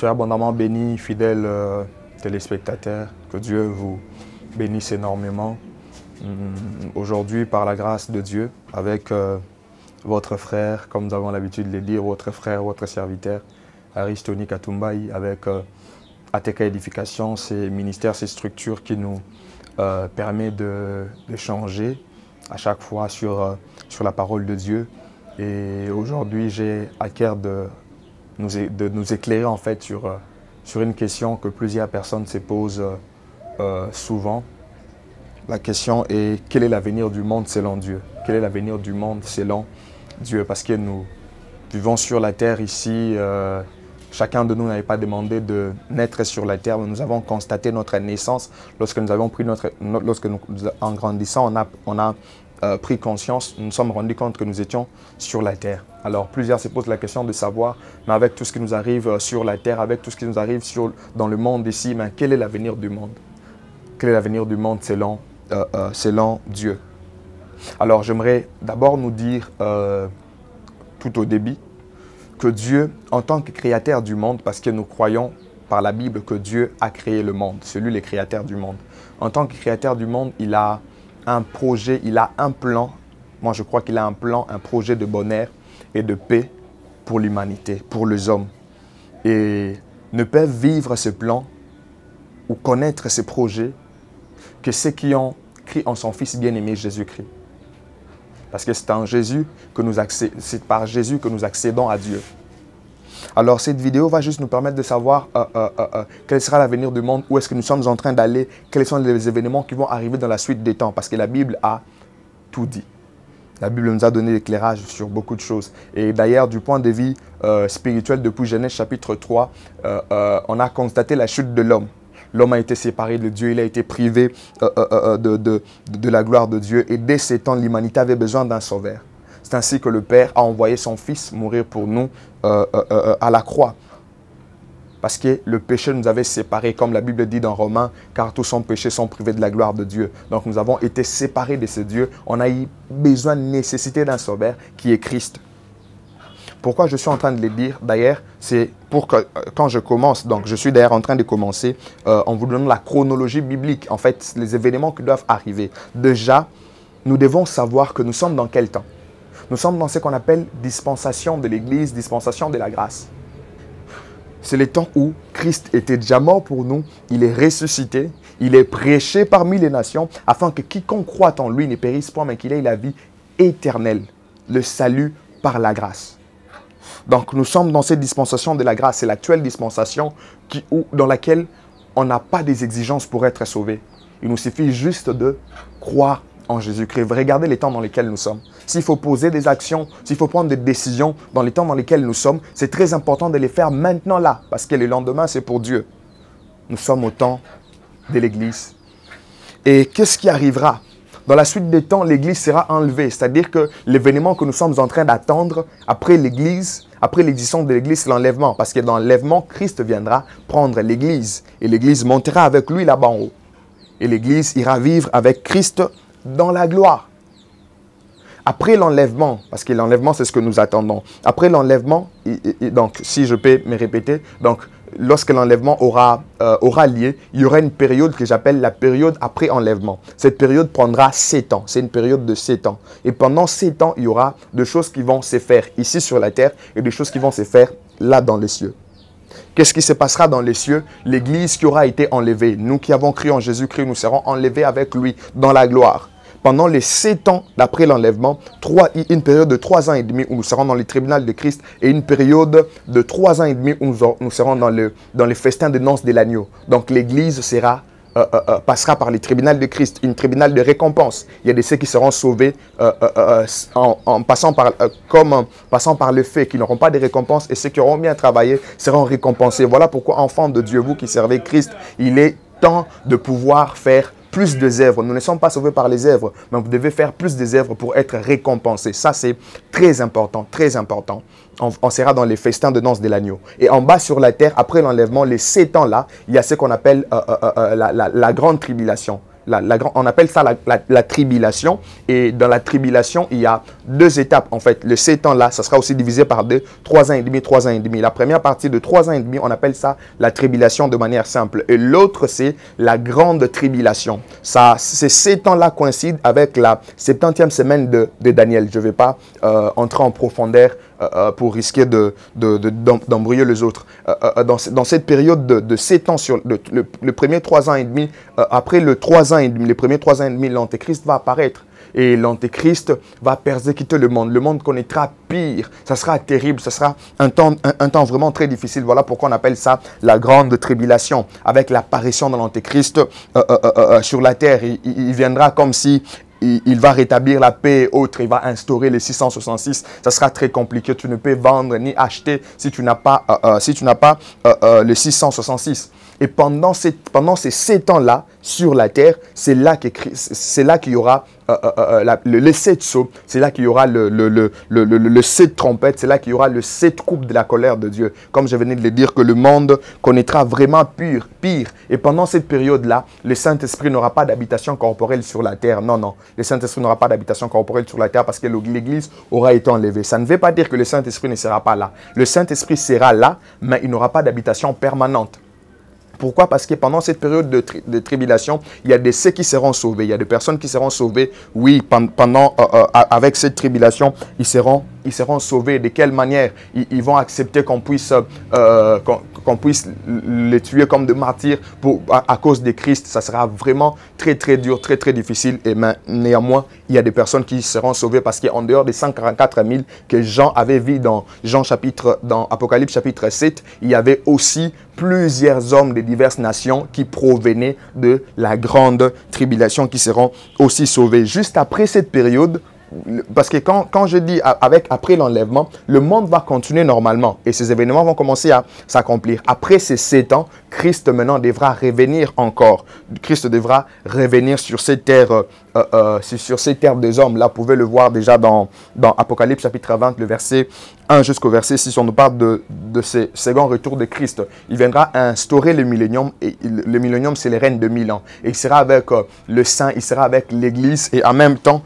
Soyez abondamment bénis, fidèles téléspectateurs. Que Dieu vous bénisse énormément. Aujourd'hui, par la grâce de Dieu, avec votre frère, comme nous avons l'habitude de le dire, votre frère, votre serviteur, Aristoni Katumbai, avec ATK Édification, ces ministères, ces structures qui nous permettent d'échanger à chaque fois sur la parole de Dieu. Et aujourd'hui, j'ai à cœur de nous éclairer en fait sur une question que plusieurs personnes se posent souvent. La question est: quel est l'avenir du monde selon Dieu? Quel est l'avenir du monde selon Dieu? Parce que nous vivons sur la terre ici. Chacun de nous n'avait pas demandé de naître sur la terre, mais nous avons constaté notre naissance lorsque nous avons pris en grandissant, on a pris conscience, nous nous sommes rendus compte que nous étions sur la terre. Alors plusieurs se posent la question de savoir, mais avec tout ce qui nous arrive sur la terre, avec tout ce qui nous arrive dans le monde ici, mais quel est l'avenir du monde? Quel est l'avenir du monde selon Dieu? Alors j'aimerais d'abord nous dire tout au début que Dieu, en tant que créateur du monde, parce que nous croyons par la Bible que Dieu a créé le monde, c'est lui le créateur du monde. En tant que créateur du monde, il a un projet, il a un plan. Moi, je crois qu'il a un plan, un projet de bonheur et de paix pour l'humanité, pour les hommes. Et ne peuvent vivre ce plan ou connaître ce projet que ceux qui ont cru en son Fils bien-aimé Jésus-Christ. Parce que c'est par Jésus que nous accédons à Dieu. Alors cette vidéo va juste nous permettre de savoir quel sera l'avenir du monde, où est-ce que nous sommes en train d'aller, quels sont les événements qui vont arriver dans la suite des temps. Parce que la Bible a tout dit. La Bible nous a donné l'éclairage sur beaucoup de choses. Et d'ailleurs, du point de vue spirituel, depuis Genèse chapitre 3, on a constaté la chute de l'homme. L'homme a été séparé de Dieu, il a été privé de la gloire de Dieu. Et dès ces temps, l'humanité avait besoin d'un sauveur. C'est ainsi que le Père a envoyé son Fils mourir pour nous à la croix. Parce que le péché nous avait séparés, comme la Bible dit dans Romains, car tous sans péché sont privés de la gloire de Dieu. Donc nous avons été séparés de ce Dieu. On a eu besoin, nécessité d'un sauveur qui est Christ. Pourquoi je suis en train de le dire? D'ailleurs, c'est pour que quand je commence, donc je suis d'ailleurs en train de commencer en vous donnant la chronologie biblique, en fait, les événements qui doivent arriver. Déjà, nous devons savoir que nous sommes dans quel temps? Nous sommes dans ce qu'on appelle dispensation de l'Église, dispensation de la grâce. C'est le temps où Christ était déjà mort pour nous, il est ressuscité, il est prêché parmi les nations, afin que quiconque croit en lui ne périsse point, mais qu'il ait la vie éternelle, le salut par la grâce. Donc nous sommes dans cette dispensation de la grâce, c'est l'actuelle dispensation dans laquelle on n'a pas des exigences pour être sauvé. Il nous suffit juste de croire en Jésus-Christ. Regardez les temps dans lesquels nous sommes. S'il faut poser des actions, s'il faut prendre des décisions dans les temps dans lesquels nous sommes, c'est très important de les faire maintenant là, parce que le lendemain c'est pour Dieu. Nous sommes au temps de l'Église. Et qu'est-ce qui arrivera? Dans la suite des temps, l'Église sera enlevée. C'est-à-dire que l'événement que nous sommes en train d'attendre après l'Église, après l'existence de l'Église, c'est l'enlèvement. Parce que dans l'enlèvement, Christ viendra prendre l'Église. Et l'Église montera avec lui là-bas en haut. Et l'Église ira vivre avec Christ dans la gloire. Après l'enlèvement, parce que l'enlèvement, c'est ce que nous attendons. Après l'enlèvement, donc si je peux me répéter, donc lorsque l'enlèvement aura lieu, il y aura une période que j'appelle la période après enlèvement. Cette période prendra 7 ans. C'est une période de 7 ans. Et pendant 7 ans, il y aura des choses qui vont se faire ici sur la terre et des choses qui vont se faire là dans les cieux. Qu'est-ce qui se passera dans les cieux? L'Église qui aura été enlevée. Nous qui avons cru en Jésus-Christ, nous serons enlevés avec lui dans la gloire. Pendant les 7 ans d'après l'enlèvement, une période de 3 ans et demi où nous serons dans le tribunal de Christ et une période de 3 ans et demi où nous serons dans les festins de noces de l'agneau. Donc l'Église passera par le tribunal de Christ, une tribunal de récompense. Il y a de ceux qui seront sauvés passant par le fait qu'ils n'auront pas de récompense, et ceux qui auront bien travaillé seront récompensés. Voilà pourquoi, enfants de Dieu, vous qui servez Christ, il est temps de pouvoir faire plus des œuvres. Nous ne sommes pas sauvés par les œuvres, mais vous devez faire plus des œuvres pour être récompensés. Ça, c'est très important, très important. On sera dans les festins de noces de l'agneau. Et en bas sur la terre, après l'enlèvement, les 7 ans-là, il y a ce qu'on appelle la grande tribulation. on appelle ça la tribulation. Et dans la tribulation, il y a 2 étapes. En fait, le 7 ans là, ça sera aussi divisé par 2, 3 ans et demi, 3 ans et demi. La première partie de 3 ans et demi, on appelle ça la tribulation de manière simple. Et l'autre, c'est la grande tribulation. Ces 7 ans là coïncident avec la 70e semaine de Daniel. Je ne vais pas entrer en profondeur pour risquer d'embrouiller les autres. Dans cette période de 7 ans, sur le premier 3 ans et demi, après le 3 ans et demi, les premiers 3 ans et demi, l'Antéchrist va apparaître. Et l'Antéchrist va persécuter le monde. Le monde connaîtra pire. Ça sera terrible. Ça sera un temps vraiment très difficile. Voilà pourquoi on appelle ça la grande tribulation. Avec l'apparition de l'Antéchrist sur la terre, il viendra comme si il va rétablir la paix et autres. Il va instaurer les 666. Ça sera très compliqué. Tu ne peux vendre ni acheter si tu n'as pas, le 666. Et pendant ces 7 ans-là, sur la terre, c'est là qu'il y aura le 7 sceaux, c'est là qu'il y aura le 7 trompettes, c'est là qu'il y aura le 7 coupes de la colère de Dieu. Comme je venais de le dire, que le monde connaîtra vraiment pire. Et pendant cette période-là, le Saint-Esprit n'aura pas d'habitation corporelle sur la terre. Non, non. Le Saint-Esprit n'aura pas d'habitation corporelle sur la terre parce que l'Église aura été enlevée. Ça ne veut pas dire que le Saint-Esprit ne sera pas là. Le Saint-Esprit sera là, mais il n'aura pas d'habitation permanente. Pourquoi? Parce que pendant cette période de tribulation, il y a ceux qui seront sauvés. Il y a des personnes qui seront sauvées. Oui, avec cette tribulation, ils seront sauvés. De quelle manière? Ils vont accepter qu'on puisse les tuer comme des martyrs à cause de Christ. Ça sera vraiment très dur, très difficile. Et néanmoins, il y a des personnes qui seront sauvées parce qu'en dehors des 144 000 que Jean avait vu dans Apocalypse chapitre 7, il y avait aussi plusieurs hommes de diverses nations qui provenaient de la grande tribulation qui seront aussi sauvés. Juste après cette période, parce que quand je dis après l'enlèvement, le monde va continuer normalement et ces événements vont commencer à s'accomplir. Après ces 7 ans, Christ maintenant devra revenir encore. Christ devra revenir sur cette terre, des hommes. Là, vous pouvez le voir déjà dans Apocalypse chapitre 20, le verset 1 jusqu'au verset 6. On nous parle de ce second retour de Christ. Il viendra instaurer le millénium. Et le millénium, c'est le règne de 1000 ans. Et il sera avec le saint, il sera avec l'Église. Et en même temps,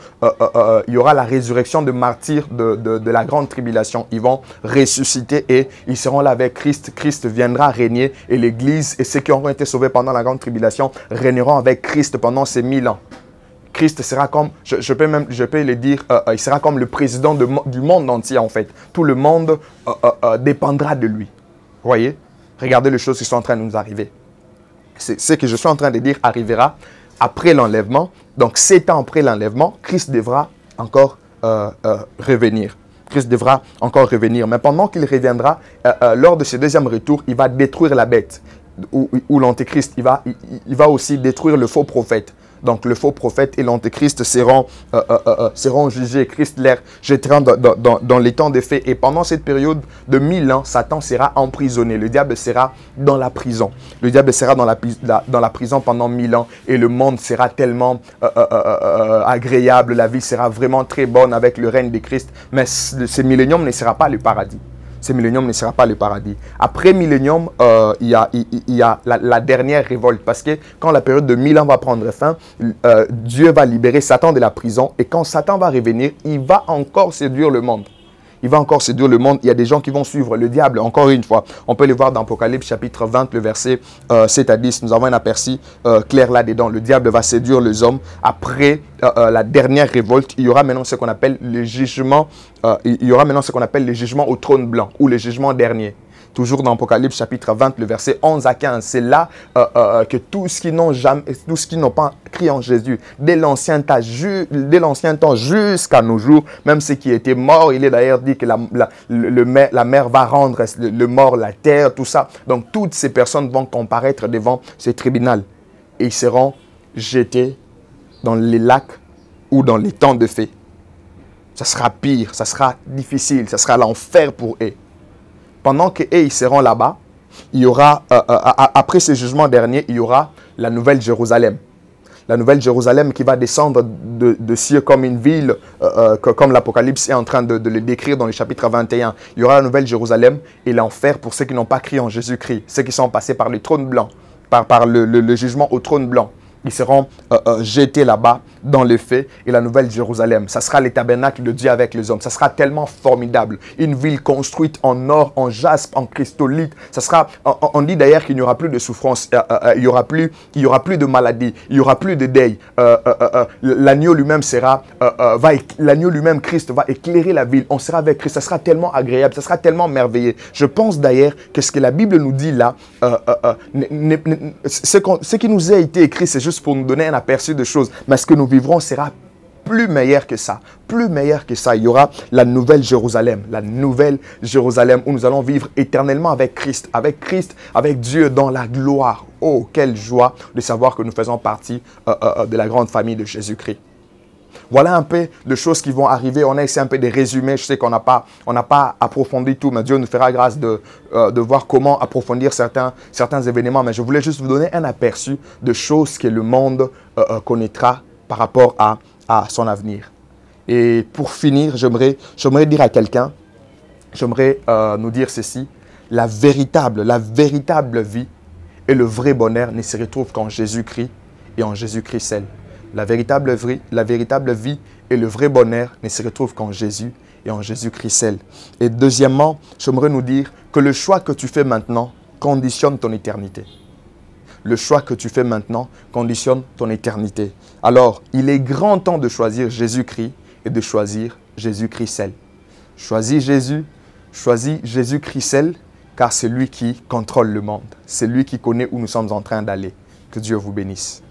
il y aura la résurrection de martyrs de la grande tribulation. Ils vont ressusciter et ils seront là avec Christ. Christ viendra régner et l'Église et ceux qui auront été sauvés pendant la grande tribulation régneront avec Christ pendant ces 1000 ans. Christ sera comme, je peux le dire, il sera comme le président du monde entier en fait. Tout le monde dépendra de lui. Vous voyez? Regardez les choses qui sont en train de nous arriver. Ce que je suis en train de dire arrivera après l'enlèvement. Donc 7 ans après l'enlèvement, Christ devra encore revenir. Christ devra encore revenir. Mais pendant qu'il reviendra, lors de ce deuxième retour, il va détruire la bête. Ou l'Antéchrist, il va aussi détruire le faux prophète. Donc le faux prophète et l'Antéchrist seront jugés. Christ les jettera dans les temps des faits. Et pendant cette période de 1000 ans, Satan sera emprisonné. Le diable sera dans la prison. Le diable sera dans la prison pendant 1000 ans. Et le monde sera tellement agréable. La vie sera vraiment très bonne avec le règne de Christ. Mais ce millénium ne sera pas le paradis. Ce millénium ne sera pas le paradis. Après millénium, il y a la dernière révolte. Parce que quand la période de 1000 ans va prendre fin, Dieu va libérer Satan de la prison. Et quand Satan va revenir, il va encore séduire le monde. Il va encore séduire le monde. Il y a des gens qui vont suivre le diable, encore une fois. On peut le voir dans Apocalypse chapitre 20, le verset 7 à 10. Nous avons un aperçu clair là-dedans. Le diable va séduire les hommes. Après la dernière révolte, il y aura maintenant ce qu'on appelle le jugement. Il y aura maintenant ce qu'on appelle le jugement au trône blanc ou le jugement dernier. Toujours dans Apocalypse chapitre 20, le verset 11 à 15. C'est là que tous ceux qui n'ont pas cru en Jésus, dès l'ancien temps jusqu'à nos jours, même ceux qui étaient morts, il est d'ailleurs dit que la mer va rendre le mort, la terre, tout ça. Donc toutes ces personnes vont comparaître devant ce tribunal. Et ils seront jetés dans les lacs ou dans les temps de feu. Ça sera pire, ça sera difficile, ça sera l'enfer pour eux. Pendant qu'eux, ils seront là-bas, il y aura, après ce jugement dernier, il y aura la nouvelle Jérusalem. La nouvelle Jérusalem qui va descendre de cieux comme une ville, comme l'Apocalypse est en train de le décrire dans le chapitre 21. Il y aura la nouvelle Jérusalem et l'enfer pour ceux qui n'ont pas cru en Jésus-Christ, ceux qui sont passés par le trône blanc, par le jugement au trône blanc. Ils seront jetés là-bas dans le feu et la nouvelle Jérusalem. Ça sera les tabernacles de Dieu avec les hommes. Ça sera tellement formidable. Une ville construite en or, en jaspe, en cristolite. Ça sera, on dit d'ailleurs qu'il n'y aura plus de souffrance, il n'y aura plus de maladie, il n'y aura plus de deuil. L'agneau lui-même l'agneau lui-même, Christ, va éclairer la ville. On sera avec Christ. Ça sera tellement agréable, ça sera tellement merveilleux. Je pense d'ailleurs que ce que la Bible nous dit là, ce qui nous a été écrit, c'est juste pour nous donner un aperçu de choses. Mais ce que nous vivrons sera plus meilleur que ça. Plus meilleur que ça. Il y aura la nouvelle Jérusalem. La nouvelle Jérusalem où nous allons vivre éternellement avec Christ, avec Dieu dans la gloire. Oh, quelle joie de savoir que nous faisons partie de la grande famille de Jésus-Christ. Voilà un peu de choses qui vont arriver. On a essayé un peu de résumer. Je sais qu'on n'a pas approfondi tout, mais Dieu nous fera grâce de voir comment approfondir certains événements. Mais je voulais juste vous donner un aperçu de choses que le monde connaîtra par rapport à son avenir. Et pour finir, j'aimerais dire à quelqu'un, j'aimerais nous dire ceci. La véritable vie et le vrai bonheur ne se retrouvent qu'en Jésus-Christ et en Jésus-Christ seul. La véritable vie et le vrai bonheur ne se retrouvent qu'en Jésus et en Jésus-Christ seul. Et deuxièmement, j'aimerais nous dire que le choix que tu fais maintenant conditionne ton éternité. Le choix que tu fais maintenant conditionne ton éternité. Alors, il est grand temps de choisir Jésus-Christ et de choisir Jésus-Christ seul. Choisis Jésus-Christ seul, car c'est lui qui contrôle le monde. C'est lui qui connaît où nous sommes en train d'aller. Que Dieu vous bénisse.